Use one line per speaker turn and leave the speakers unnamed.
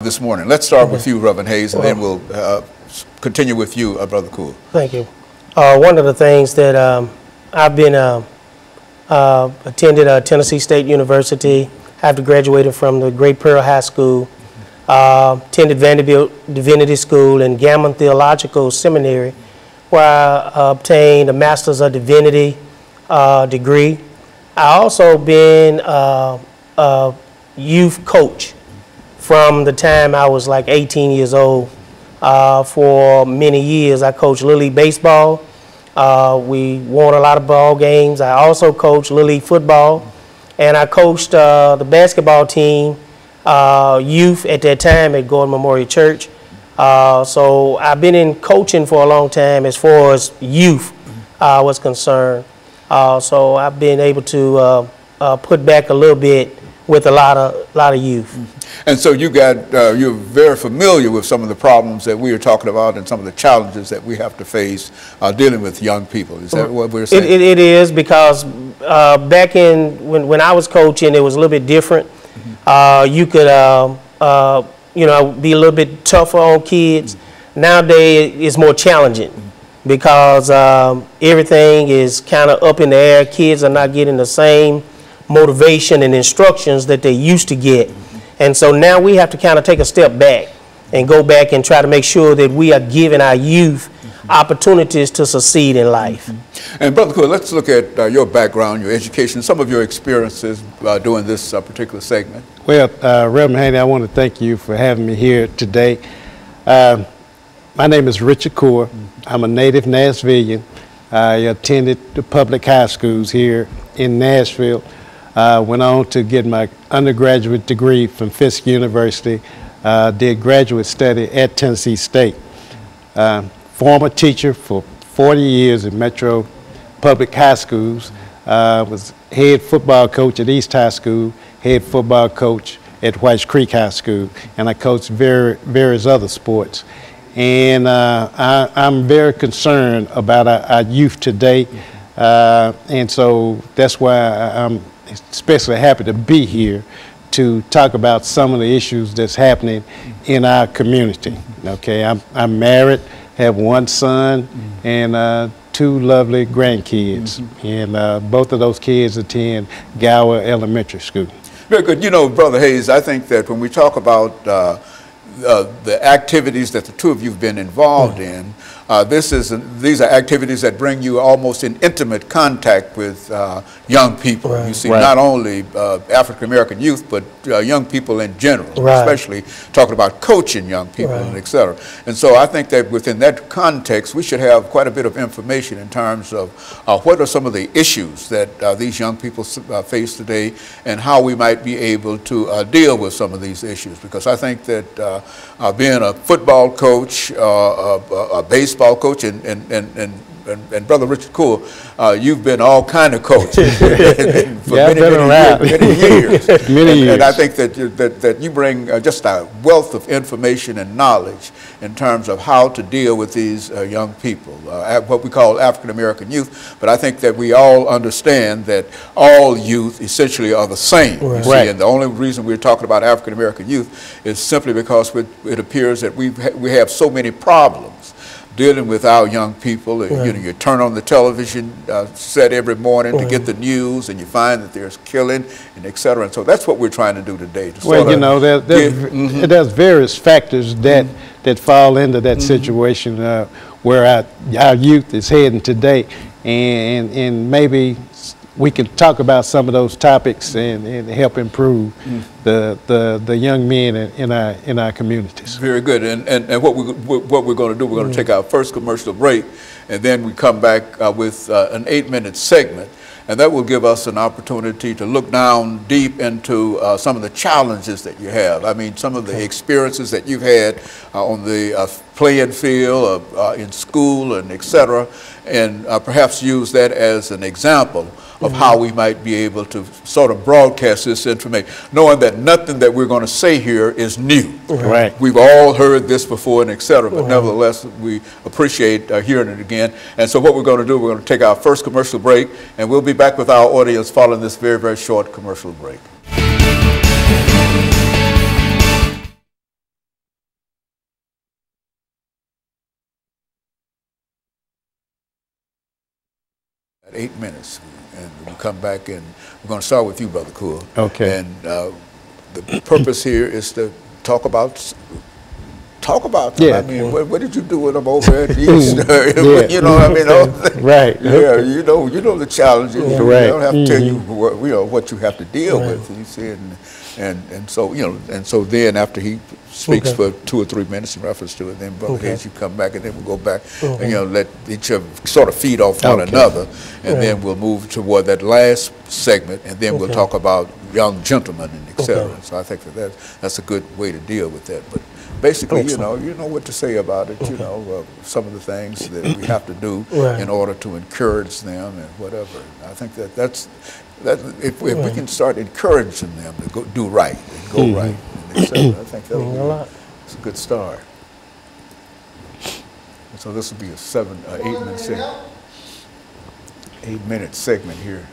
This morning. Let's start with you, Reverend Hayes, and then we'll continue with you, Brother Cool.
Thank you. One of the things that I've been attended Tennessee State University after graduating from the Great Pearl High School, attended Vanderbilt Divinity School and Gammon Theological Seminary, where I obtained a Master's of Divinity degree. I also been a youth coach from the time I was like 18 years old. For many years, I coached Little League baseball. We won a lot of ball games. I also coached Little League football, and I coached the basketball team, youth at that time at Gordon Memorial Church. So I've been in coaching for a long time as far as youth was concerned. So I've been able to put back a little bit with a lot of youth.
And so you you're very familiar with some of the problems that we are talking about and some of the challenges that we have to face dealing with young people. Is that what we're saying?
It is, because back when I was coaching, it was a little bit different. You could you know, be a little bit tougher on kids. Nowadays, it's more challenging because everything is kind of up in the air. Kids are not getting the same motivation and instructions that they used to get. And so now we have to kind of take a step back and go back and try to make sure that we are giving our youth opportunities to succeed in life.
And Brother Cool, let's look at your background, your education, some of your experiences doing this particular segment.
Well, Reverend Haney, I want to thank you for having me here today. My name is RCoure8. I'm a native Nashvilleian. I attended the public high schools here in Nashville. Went on to get my undergraduate degree from Fisk University, did graduate study at Tennessee State. Former teacher for 40 years in Metro Public High Schools, was head football coach at East High School, head football coach at White Creek High School, and I coached various other sports. And I'm very concerned about our youth today, and so that's why I'm especially happy to be here to talk about some of the issues that's happening in our community. Okay, I'm married, have one son and two lovely grandkids, and both of those kids attend Gower Elementary School.
Very good. You know, Brother Hayes, I think that when we talk about the activities that the two of you have been involved in, these are activities that bring you almost in intimate contact with young people. You see, not only African American youth, but young people in general, especially talking about coaching young people, and et cetera. And so I think that within that context, we should have quite a bit of information in terms of what are some of the issues that these young people face today, and how we might be able to deal with some of these issues. Because I think that being a football coach, a baseball coach, and Brother RCoure8, you've been all kind of coaches for many years. And I think that you bring just a wealth of information and knowledge in terms of how to deal with these young people, what we call African American youth. But I think that we all understand that all youth essentially are the same. You see, and the only reason we're talking about African American youth is simply because it appears that we have so many problems dealing with our young people. You know, you turn on the television set every morning to get the news, and you find that there's killing and et cetera. And so that's what we're trying to do today.
Well, you know, there's various factors that fall into that situation where our youth is heading today, and maybe we can talk about some of those topics and help improve the young men in our communities.
Very good. And what we're going to do, we're going to take our first commercial break, and then we come back with an 8-minute segment. And that will give us an opportunity to look down deep into some of the challenges that you have. I mean, some of the experiences that you've had on the playing field, in school, and et cetera, and perhaps use that as an example of how we might be able to sort of broadcast this information, knowing that nothing that we're going to say here is new. We've all heard this before and et cetera, but nevertheless, we appreciate hearing it again. And so what we're going to do, we're going to take our first commercial break, and we'll be back with our audience following this very, very short commercial break. 8 minutes, and we'll come back, and we're going to start with you, Brother Coure.
Okay.
And the purpose here is to talk about them.
Yeah.
I mean, what did you do with them over at East?
Yeah.
You know, I mean, all the,
Right.
yeah, you know the challenges.
Yeah.
I
Right.
don't have to tell you what you have to deal with. You see, and so and so then after he speaks for 2 or 3 minutes in reference to it, then Brother Hayes, you come back, and then we'll go back and let each of sort of feed off one another, and then we'll move toward that last segment, and then we'll talk about young gentlemen and et cetera. So I think that's a good way to deal with that. But basically, you know what to say about it. You know, some of the things that we have to do in order to encourage them and whatever. I think that's if we can start encouraging them to go do right and go right, and et cetera, I think that's a good start. So this will be a 8-minute segment here.